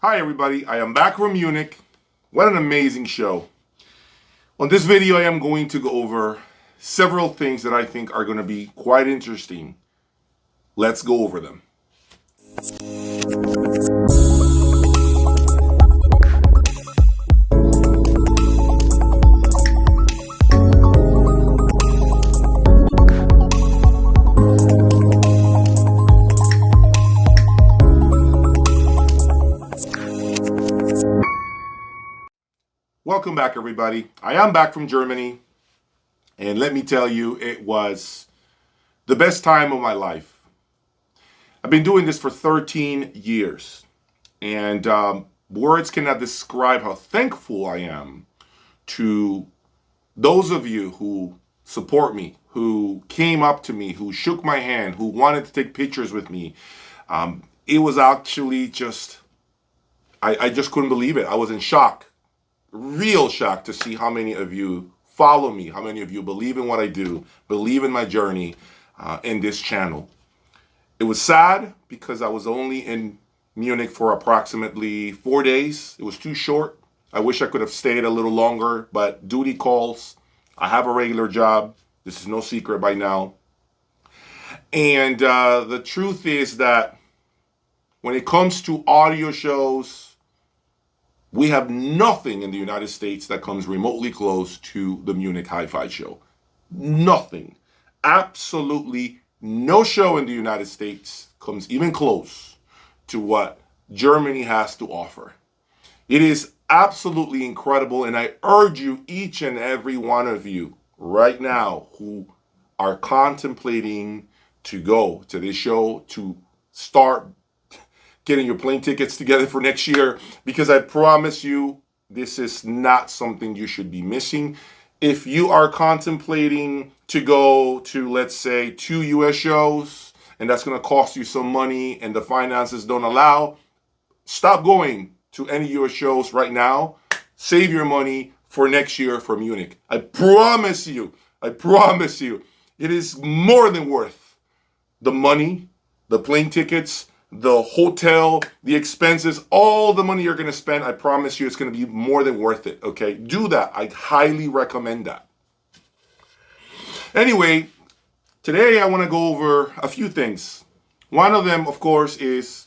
Hi everybody, I am back from Munich. What an amazing show. On this video I am going to go over several things that I think are going to be quite interesting. Let's go over them. Welcome back everybody. I am back from Germany, and let me tell you, it was the best time of my life. I've been doing this for 13 years, and words cannot describe how thankful I am to those of you who support me, who came up to me, who shook my hand, who wanted to take pictures with me. It was actually just, I just couldn't believe it. I was in shock. Real shock to see how many of you follow me, how many of you believe in what I do, believe in my journey in this channel. It was sad because I was only in Munich for approximately 4 days. It was too short. I wish I could have stayed a little longer, but duty calls. I have a regular job. This is no secret by now. And the truth is that when it comes to audio shows, we have nothing in the United States that comes remotely close to the Munich Hi-Fi show. Nothing. Absolutely no show in the United States comes even close to what Germany has to offer. It is absolutely incredible, and I urge you, each and every one of you right now who are contemplating to go to this show, to start getting your plane tickets together for next year, because I promise you, this is not something you should be missing. If you are contemplating to go to, let's say, 2 US shows, and that's going to cost you some money and the finances don't allow, stop going to any US shows right now. Save your money for next year for Munich. I promise you, it is more than worth the money, the plane tickets, the hotel, the expenses, all the money you're going to spend. I promise you it's going to be more than worth it, okay? Do that. I highly recommend that. Anyway, today I want to go over a few things. One of them, of course, is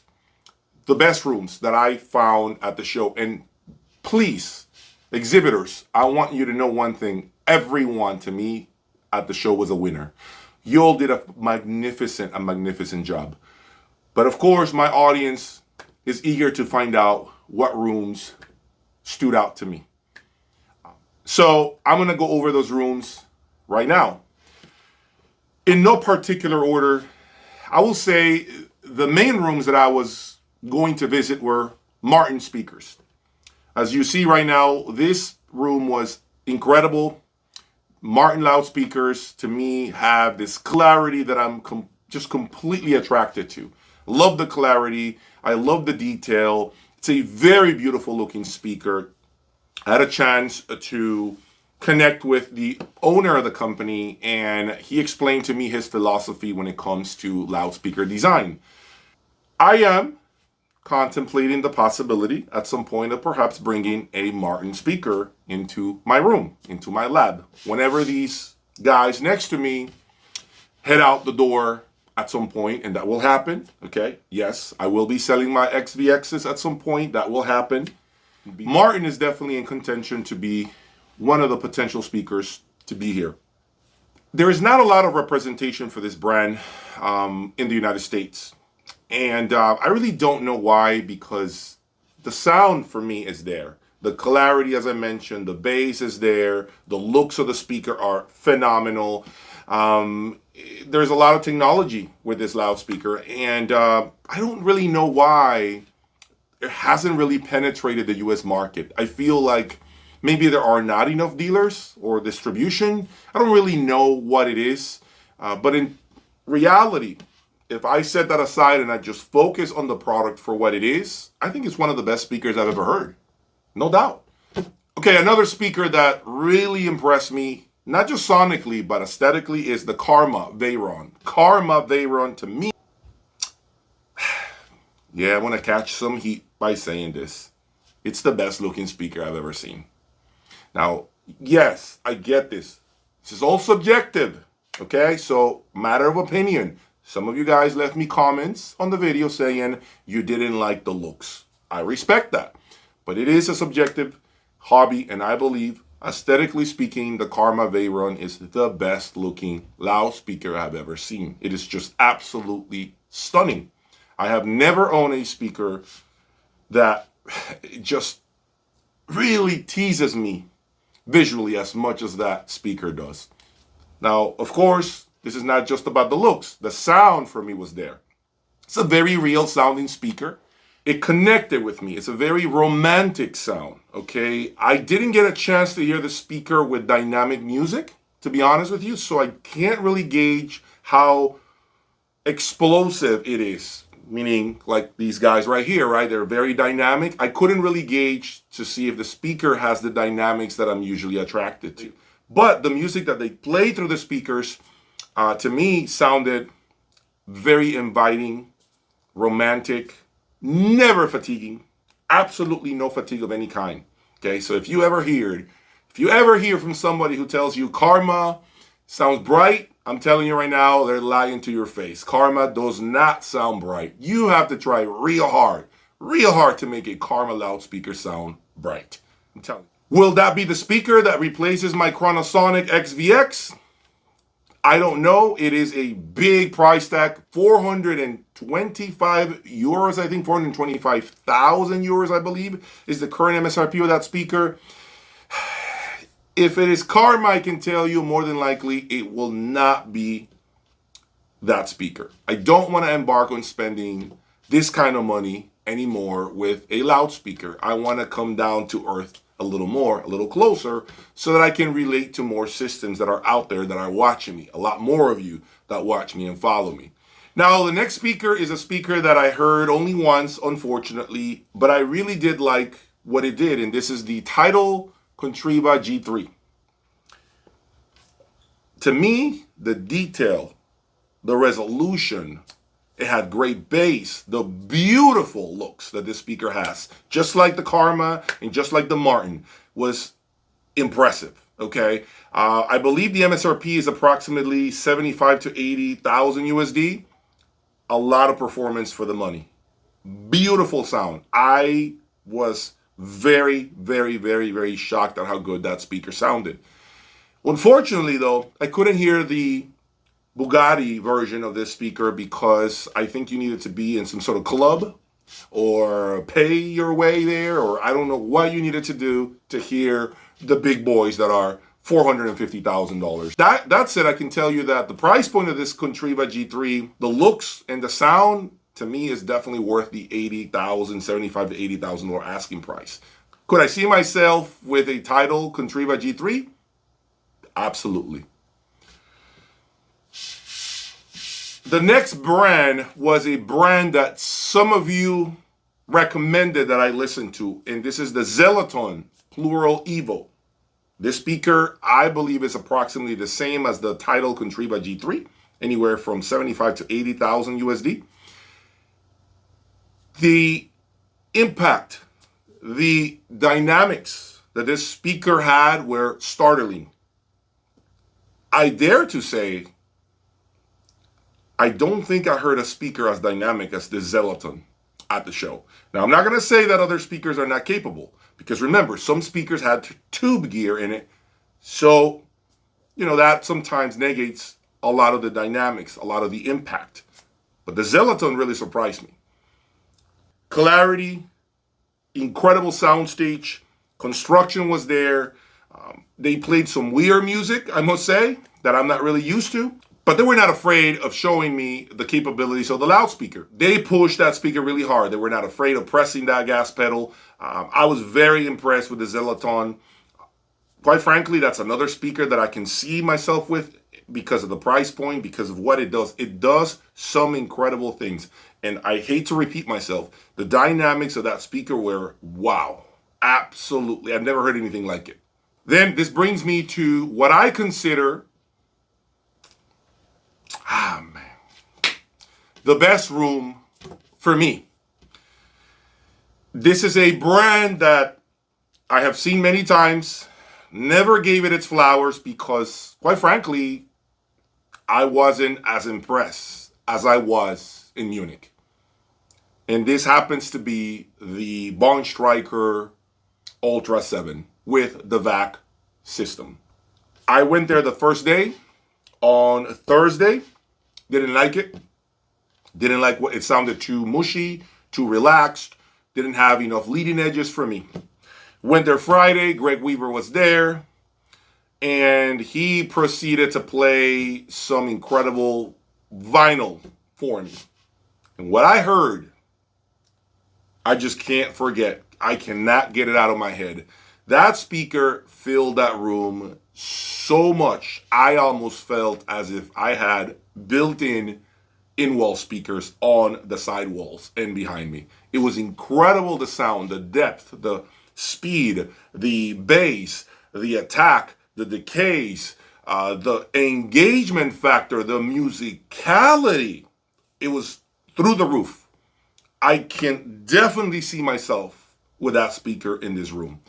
the best rooms that I found at the show. And please, exhibitors, I want you to know one thing. Everyone, to me, at the show was a winner. You all did a magnificent job. But of course, my audience is eager to find out what rooms stood out to me. So I'm going to go over those rooms right now. In no particular order, I will say the main rooms that I was going to visit were Marten Speakers. As you see right now, this room was incredible. Marten Loudspeakers, to me, have this clarity that I'm just completely attracted to. Love the clarity. I love the detail. It's a very beautiful looking speaker. I had a chance to connect with the owner of the company, and he explained to me his philosophy when it comes to loudspeaker design. I am contemplating the possibility at some point of perhaps bringing a Marten speaker into my room, into my lab. Whenever these guys next to me head out the door at some point, and that will happen, okay? Yes, I will be selling my XVXs at some point. That will happen. Marten is definitely in contention to be one of the potential speakers to be here. There is not a lot of representation for this brand in the United States. And I really don't know why, because the sound for me is there. The clarity, as I mentioned, the bass is there. The looks of the speaker are phenomenal. There's a lot of technology with this loudspeaker, and I don't really know why it hasn't really penetrated the US market. I feel like maybe there are not enough dealers or distribution. I don't really know what it is, but in reality, if I set that aside and I just focus on the product for what it is, I think it's one of the best speakers I've ever heard. No doubt. Okay, another speaker that really impressed me, not just sonically, but aesthetically, is the Kharma Loudspakers. Kharma Loudspakers, to me, Yeah, I want to catch some heat by saying this. It's the best looking speaker I've ever seen. Now, yes, I get this. This is all subjective, okay? So, matter of opinion. Some of you guys left me comments on the video saying you didn't like the looks. I respect that. But it is a subjective hobby, and I believe, aesthetically speaking, the Kharma Veyron is the best looking loudspeaker I've ever seen. It is just absolutely stunning. I have never owned a speaker that just really teases me visually as much as that speaker does. Now, of course, this is not just about the looks. The sound for me was there. It's a very real sounding speaker. It connected with me. It's a very romantic sound, okay? I didn't get a chance to hear the speaker with dynamic music, to be honest with you, so I can't really gauge how explosive it is. Meaning, like these guys right here, right? They're very dynamic. I couldn't really gauge to see if the speaker has the dynamics that I'm usually attracted to. But the music that they play through the speakers, to me, sounded very inviting, romantic, never fatiguing, absolutely no fatigue of any kind. Okay, so if you ever hear from somebody who tells you Kharma sounds bright, I'm telling you right now, they're lying to your face. Kharma does not sound bright. You have to try real hard to make a Kharma loudspeaker sound bright. I'm telling you. Will that be the speaker that replaces my Chronosonic XVX? I don't know. It is a big price tag, 425 euros, I think 425,000 euros, I believe, is the current MSRP of that speaker. If it is Kharma, I can tell you more than likely it will not be that speaker. I don't want to embark on spending this kind of money anymore with a loudspeaker. I want to come down to earth a little more, a little closer, so that I can relate to more systems that are out there that are watching me. A lot more of you that watch me and follow me. Now, the next speaker is a speaker that I heard only once, unfortunately, but I really did like what it did, and this is the Tidal Contriva G3. To me, the detail, the resolution, it had great bass, the beautiful looks that this speaker has, just like the Kharma and just like the Marten, was impressive, okay? I believe the MSRP is approximately 75 to 80,000 USD. A lot of performance for the money. Beautiful sound. I was very, very, very, very shocked at how good that speaker sounded. Unfortunately, though, I couldn't hear the Bugatti version of this speaker because I think you needed to be in some sort of club or pay your way there, or I don't know what you needed to do to hear the big boys that are $450,000. That said, I can tell you that the price point of this Contriva G3, the looks and the sound, to me, is definitely worth the $75 to $80,000 asking price. Could I see myself with a Tidal Contriva G3? Absolutely. The next brand was a brand that some of you recommended that I listen to, and this is the Zellaton Plural Evo. This speaker, I believe, is approximately the same as the Tidal Contriva G3, anywhere from 75 to 80,000 USD. The impact, the dynamics that this speaker had were startling. I dare to say, I don't think I heard a speaker as dynamic as this Zellaton at the show. Now, I'm not going to say that other speakers are not capable, because remember, some speakers had tube gear in it. So, that sometimes negates a lot of the dynamics, a lot of the impact. But the Zellaton really surprised me. Clarity, incredible soundstage, construction was there. They played some weird music, I must say, that I'm not really used to. But they were not afraid of showing me the capabilities of the loudspeaker. They pushed that speaker really hard. They were not afraid of pressing that gas pedal. I was very impressed with the Zellaton. Quite frankly, that's another speaker that I can see myself with because of the price point, because of what it does. It does some incredible things. And I hate to repeat myself, the dynamics of that speaker were wow. Absolutely. I've never heard anything like it. Then this brings me to what I consider the best room for me. This is a brand that I have seen many times, never gave it its flowers because, quite frankly, I wasn't as impressed as I was in Munich. And this happens to be the Bond Striker Ultra 7 with the VAC system. I went there the first day on Thursday. Didn't like it. Didn't like what it sounded too mushy, too relaxed. Didn't have enough leading edges for me. Went there Friday. Greg Weaver was there. And he proceeded to play some incredible vinyl for me. And what I heard, I just can't forget. I cannot get it out of my head. That speaker filled that room so much, I almost felt as if I had built-in in-wall speakers on the side walls and behind me. It was incredible, the sound, the depth, the speed, the bass, the attack, the decays, the engagement factor, the musicality. It was through the roof. I can definitely see myself with that speaker in this room.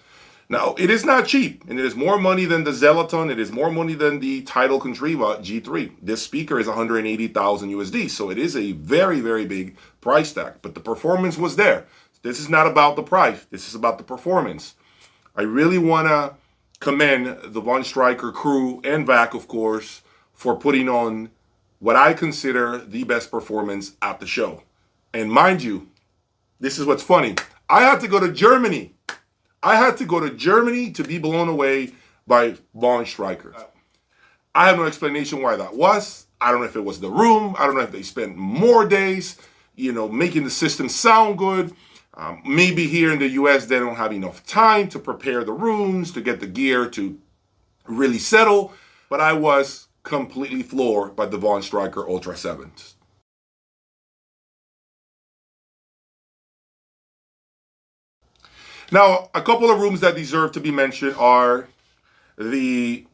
Now, it is not cheap, and it is more money than the Zellaton. It is more money than the Tidal Contriva G3. This speaker is 180,000 USD, so it is a very, very big price tag. But the performance was there. This is not about the price. This is about the performance. I really want to commend the Von Stryker crew and VAC, of course, for putting on what I consider the best performance at the show. And mind you, this is what's funny. I had to go to Germany. I had to go to Germany to be blown away by Von Stryker. I have no explanation why that was. I don't know if it was the room. I don't know if they spent more days, making the system sound good. Maybe here in the US, they don't have enough time to prepare the rooms, to get the gear to really settle. But I was completely floored by the Von Stryker Ultra 7s. Now, a couple of rooms that deserve to be mentioned are the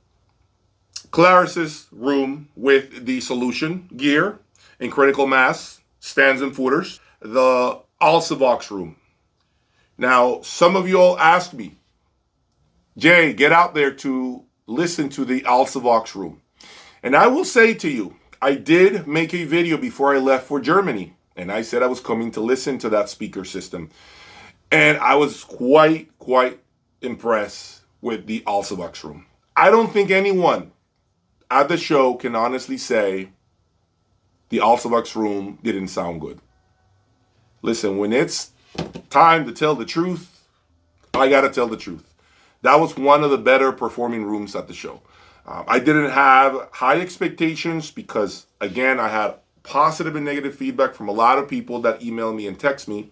Claris's room with the solution gear in critical mass, stands and footers, the Alsavox room. Now, some of you all asked me, Jay, get out there to listen to the Alsavox room. And I will say to you, I did make a video before I left for Germany, and I said I was coming to listen to that speaker system. And I was quite impressed with the Alsavox room. I don't think anyone at the show can honestly say the Alsavox room didn't sound good. Listen, when it's time to tell the truth, I gotta tell the truth. That was one of the better performing rooms at the show. I didn't have high expectations because, again, I had positive and negative feedback from a lot of people that email me and text me.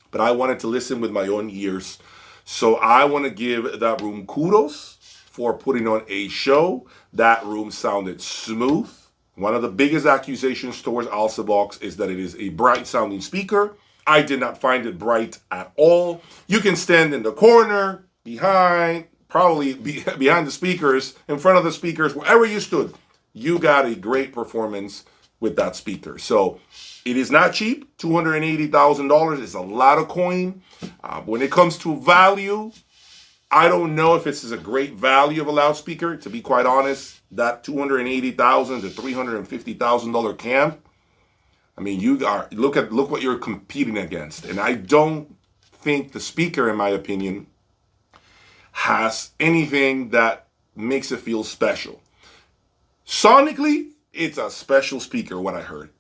But I wanted to listen with my own ears. So I want to give that room kudos for putting on a show. That room sounded smooth. One of the biggest accusations towards Alsavox is that it is a bright sounding speaker. I did not find it bright at all. You can stand in the corner, behind the speakers, in front of the speakers, wherever you stood. You got a great performance with that speaker. So it is not cheap. $280,000 is a lot of coin. When it comes to value, I don't know if this is a great value of a loudspeaker. To be quite honest, that $280,000 to $350,000 cam. I mean, look what you're competing against. And I don't think the speaker, in my opinion, has anything that makes it feel special. Sonically, it's a special speaker, what I heard.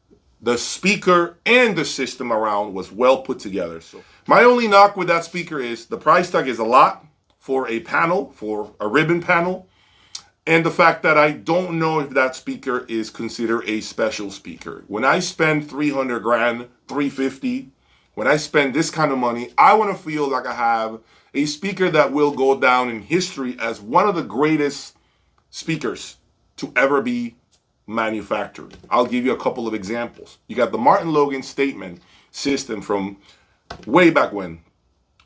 The speaker and the system around was well put together. So my only knock with that speaker is the price tag is a lot for a panel, for a ribbon panel. And the fact that I don't know if that speaker is considered a special speaker. When I spend 300 grand, 350, when I spend this kind of money, I want to feel like I have a speaker that will go down in history as one of the greatest speakers to ever be manufactured. I'll give you a couple of examples. You got the Martin Logan Statement system from way back when.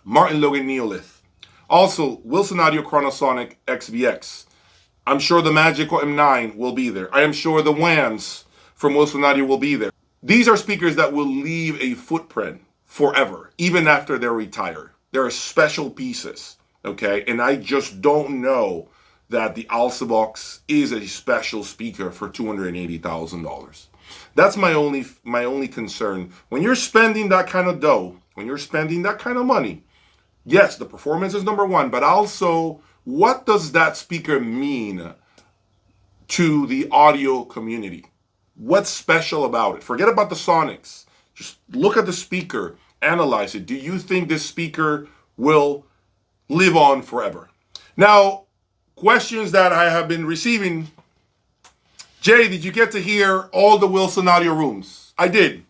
Martin Logan Neolith. Also, Wilson Audio Chronosonic XVX. I'm sure the Magical M9 will be there. I am sure the WAMs from Wilson Audio will be there. These are speakers that will leave a footprint forever, even after they're retired. There are special pieces, okay? And I just don't know that the Alsabox is a special speaker for $280,000. That's my only concern. When you're spending that kind of dough, when you're spending that kind of money, yes, the performance is number one, but also what does that speaker mean to the audio community? What's special about it? Forget about the sonics. Just look at the speaker, analyze it. Do you think this speaker will live on forever? Now, questions that I have been receiving. Jay, did you get to hear all the Wilson audio rooms? I did.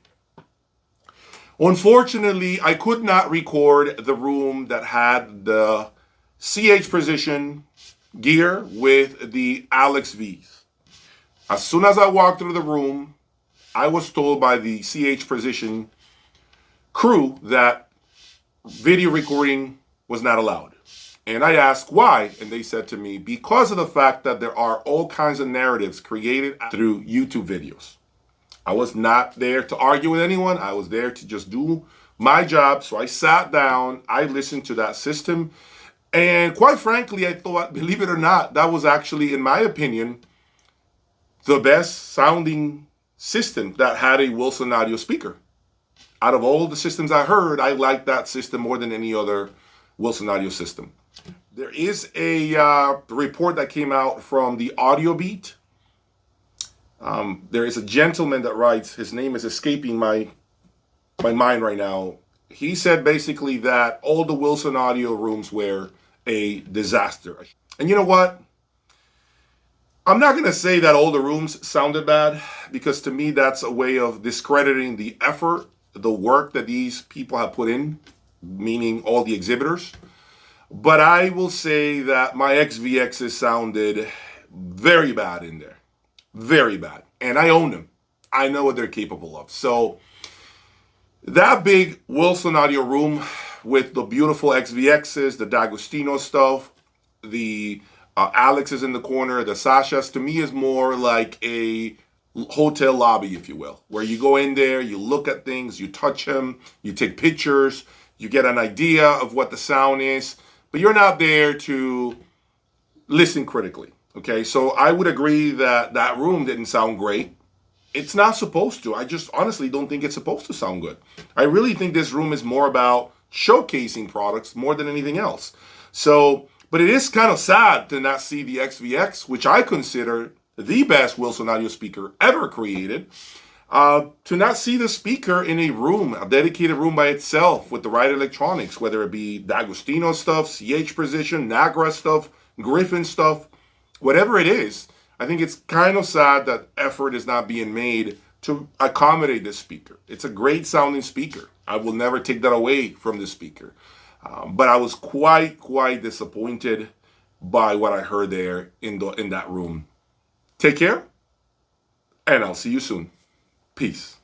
Unfortunately, I could not record the room that had the CH Precision gear with the Alex V's. As soon as I walked through the room, I was told by the CH Precision crew that video recording was not allowed. And I asked why, and they said to me, because of the fact that there are all kinds of narratives created through YouTube videos. I was not there to argue with anyone. I was there to just do my job. So I sat down, I listened to that system, and quite frankly, I thought, believe it or not, that was actually, in my opinion, the best sounding system that had a Wilson audio speaker. Out of all the systems I heard, I liked that system more than any other Wilson audio system. There is a report that came out from the Audio Beat. There is a gentleman that writes, his name is escaping my mind right now. He said basically that all the Wilson audio rooms were a disaster. And you know what? I'm not going to say that all the rooms sounded bad, because to me that's a way of discrediting the effort, the work that these people have put in, meaning all the exhibitors. But I will say that my XVXs sounded very bad in there. Very bad. And I own them. I know what they're capable of. So that big Wilson audio room with the beautiful XVXs, the D'Agostino stuff, the Alex's in the corner, the Sashas, to me is more like a hotel lobby, if you will, where you go in there, you look at things, you touch them, you take pictures, you get an idea of what the sound is, but you're not there to listen critically. Okay, so I would agree that that room didn't sound great. It's not supposed to. I just honestly don't think it's supposed to sound good. I really think this room is more about showcasing products more than anything else. So, but it is kind of sad to not see the XVX, which I consider the best Wilson audio speaker ever created, to not see the speaker in a room, a dedicated room by itself with the right electronics, whether it be D'Agostino stuff, CH Precision, Nagra stuff, Griffin stuff, whatever it is. I think it's kind of sad that effort is not being made to accommodate this speaker. It's a great sounding speaker. I will never take that away from this speaker. But I was quite disappointed by what I heard there in that room. Take care, and I'll see you soon. Peace.